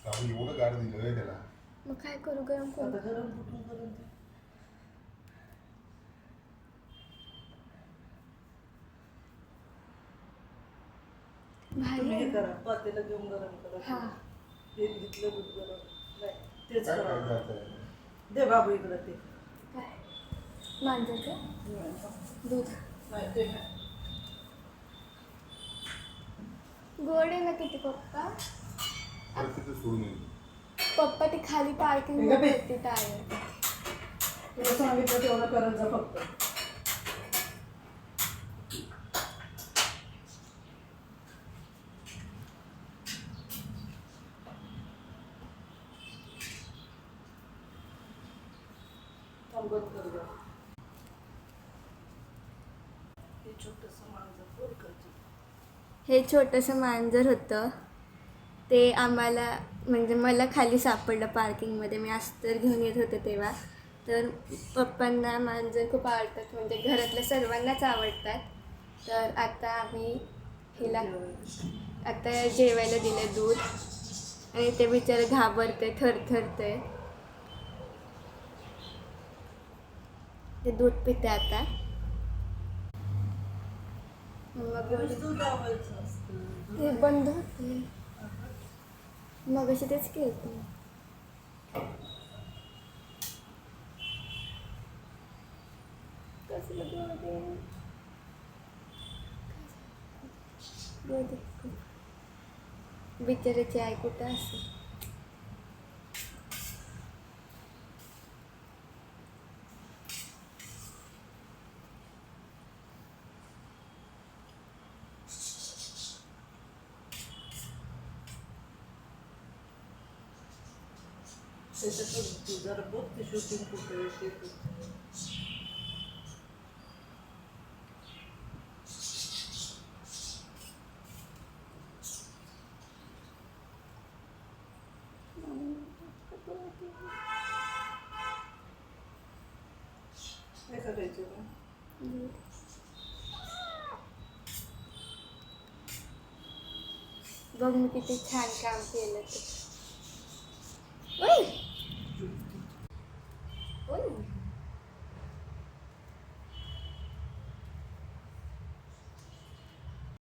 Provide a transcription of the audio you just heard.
एवढं गार दिलं त्याला. मग काय करू, गरम करू? गरम कुठून करून ते भारी आहे. करा पातेलं घेऊन गरम करा. हा ते घेतलं दूध गरम नाही तेच काय करा. करतात आहे? दे बाबू इकडं ते काय मांजरचं दूध नाही ते नाही. गोड आहे ना किती पप्पा. परत तिथं सोडून येईल. पप्पा ती खाली पार्किंग हे का बे? होती टायर. तुला सांगितलं तेवढं करत जा फक्त. बंद कर गं. हे छोटंसं मांजर पोर करते. हे छोटंसं मांजर होतं ते आम्हाला म्हणजे मला खाली सापडलं पार्किंगमध्ये. मी अस्तर घेऊन येत होते तेव्हा. तर पप्पांना मांजर खूप आवडतात, म्हणजे घरातल्या सर्वांनाच आवडतात. तर आता आम्ही हिला आता जेवायला दिलं दूध आणि ते बिचारं घाबरते, थरथरते. ते दूध पिते आता. मग दूध लावायचं असतं. ते बंद होते मग अशी तेच केलं. कसलं बिचाराची आई कुठं असेल. त्याच्याकडे जरा बघ ते शूटिंग कुठे आहे ते. काय करायचं मग? बघ मी किती छान काम केलं ते. ओय! ओय!